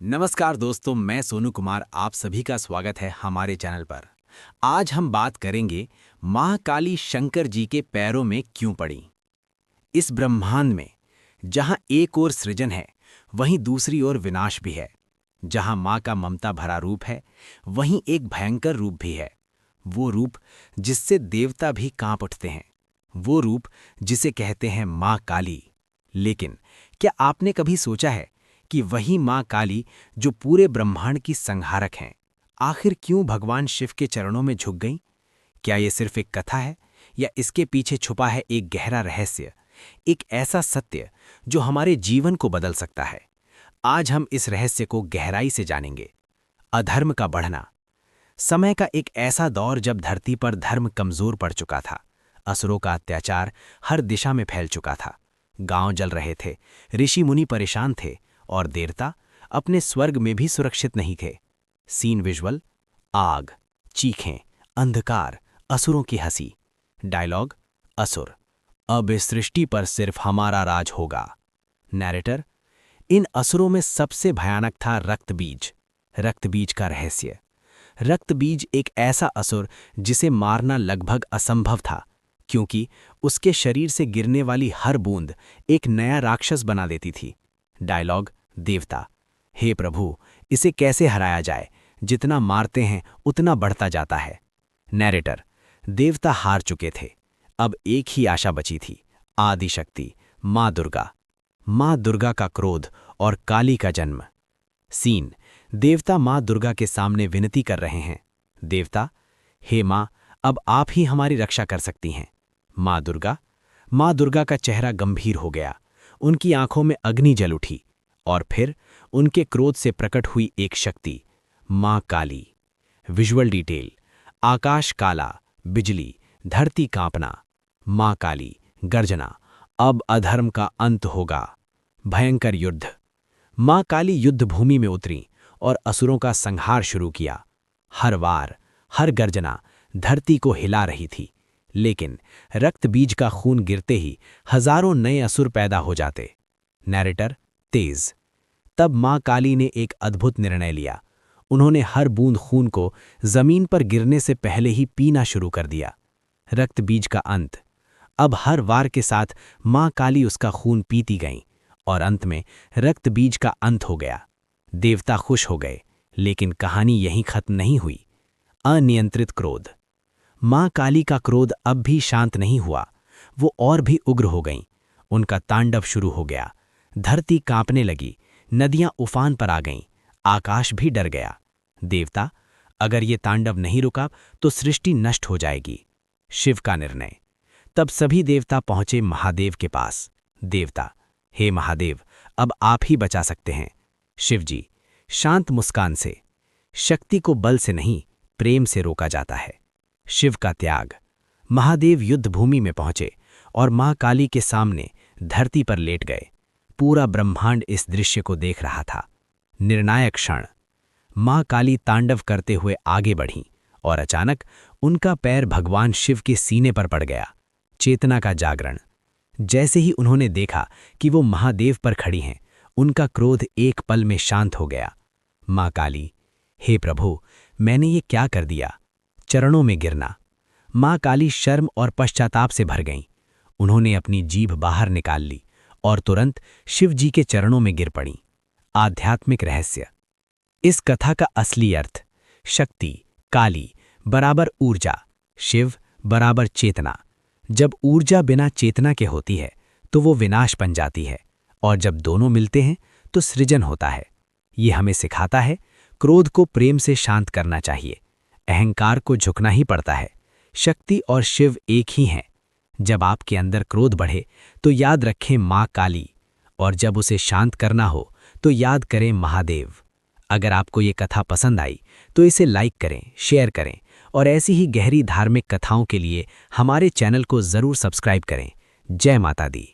नमस्कार दोस्तों, मैं सोनू कुमार आप सभी का स्वागत है हमारे चैनल पर। आज हम बात करेंगे माँ काली शंकर जी के पैरों में क्यों पड़ी। इस ब्रह्मांड में जहाँ एक ओर सृजन है, वहीं दूसरी ओर विनाश भी है। जहाँ माँ का ममता भरा रूप है, वहीं एक भयंकर रूप भी है। वो रूप जिससे देवता भी कांप उठते हैं, वो रूप जिसे कहते हैं माँ काली। लेकिन क्या आपने कभी सोचा है कि वही माँ काली जो पूरे ब्रह्मांड की संहारक हैं, आखिर क्यों भगवान शिव के चरणों में झुक गईं? क्या ये सिर्फ एक कथा है या इसके पीछे छुपा है एक गहरा रहस्य, एक ऐसा सत्य जो हमारे जीवन को बदल सकता है? आज हम इस रहस्य को गहराई से जानेंगे। अधर्म का बढ़ना। समय का एक ऐसा दौर जब धरती पर धर्म कमजोर पड़ चुका था। असुरों का अत्याचार हर दिशा में फैल चुका था। गांव जल रहे थे, ऋषि मुनि परेशान थे और देवता अपने स्वर्ग में भी सुरक्षित नहीं थे। सीन विजुअल: आग, चीखें, अंधकार, असुरों की हंसी। डायलॉग: असुर, अब इस सृष्टि पर सिर्फ हमारा राज होगा। नैरेटर: इन असुरों में सबसे भयानक था रक्तबीज। रक्तबीज का रहस्य। रक्तबीज एक ऐसा असुर जिसे मारना लगभग असंभव था, क्योंकि उसके शरीर से गिरने वाली हर बूंद एक नया राक्षस बना देती थी। डायलॉग: देवता: हे प्रभु, इसे कैसे हराया जाए? जितना मारते हैं उतना बढ़ता जाता है। नैरेटर: देवता हार चुके थे, अब एक ही आशा बची थी, आदिशक्ति माँ दुर्गा। माँ दुर्गा का क्रोध और काली का जन्म। सीन: देवता माँ दुर्गा के सामने विनती कर रहे हैं। देवता: हे माँ, अब आप ही हमारी रक्षा कर सकती हैं। माँ दुर्गा। माँ दुर्गा का चेहरा गंभीर हो गया, उनकी आंखों में अग्नि जल उठी और फिर उनके क्रोध से प्रकट हुई एक शक्ति, माँ काली। विजुअल डिटेल: आकाश काला, बिजली, धरती कांपना। माँ काली गर्जना: अब अधर्म का अंत होगा। भयंकर युद्ध। माँ काली युद्ध भूमि में उतरी और असुरों का संहार शुरू किया। हर वार, हर गर्जना धरती को हिला रही थी, लेकिन रक्त बीज का खून गिरते ही हजारों नए असुर पैदा हो जाते। नैरेटर तेज: तब माँ काली ने एक अद्भुत निर्णय लिया। उन्होंने हर बूंद खून को जमीन पर गिरने से पहले ही पीना शुरू कर दिया। रक्त बीज का अंत। अब हर वार के साथ माँ काली उसका खून पीती गईं और अंत में रक्त बीज का अंत हो गया। देवता खुश हो गए, लेकिन कहानी यहीं खत्म नहीं हुई। अनियंत्रित क्रोध। माँ काली का क्रोध अब भी शांत नहीं हुआ, वो और भी उग्र हो गईं। उनका तांडव शुरू हो गया। धरती कांपने लगी, नदियां उफान पर आ गईं, आकाश भी डर गया। देवता: अगर ये तांडव नहीं रुका तो सृष्टि नष्ट हो जाएगी। शिव का निर्णय। तब सभी देवता पहुंचे महादेव के पास। देवता: हे महादेव, अब आप ही बचा सकते हैं। शिव जी शांत मुस्कान से: शक्ति को बल से नहीं, प्रेम से रोका जाता है। शिव का त्याग। महादेव युद्ध भूमि में पहुंचे और माँ काली के सामने धरती पर लेट गए। पूरा ब्रह्मांड इस दृश्य को देख रहा था। निर्णायक क्षण। माँ काली तांडव करते हुए आगे बढ़ीं और अचानक उनका पैर भगवान शिव के सीने पर पड़ गया। चेतना का जागरण। जैसे ही उन्होंने देखा कि वो महादेव पर खड़ी हैं, उनका क्रोध एक पल में शांत हो गया। माँ काली: हे प्रभु, मैंने ये क्या कर दिया? चरणों में गिरना। माँ काली शर्म और पश्चाताप से भर गईं। उन्होंने अपनी जीभ बाहर निकाल ली और तुरंत शिव जी के चरणों में गिर पड़ीं। आध्यात्मिक रहस्य। इस कथा का असली अर्थ: शक्ति काली बराबर ऊर्जा, शिव बराबर चेतना। जब ऊर्जा बिना चेतना के होती है तो वो विनाश बन जाती है, और जब दोनों मिलते हैं तो सृजन होता है। ये हमें सिखाता है, क्रोध को प्रेम से शांत करना चाहिए, अहंकार को झुकना ही पड़ता है। शक्ति और शिव एक ही हैं। जब आपके अंदर क्रोध बढ़े तो याद रखें माँ काली, और जब उसे शांत करना हो तो याद करें महादेव। अगर आपको ये कथा पसंद आई तो इसे लाइक करें, शेयर करें, और ऐसी ही गहरी धार्मिक कथाओं के लिए हमारे चैनल को ज़रूर सब्सक्राइब करें। जय माता दी।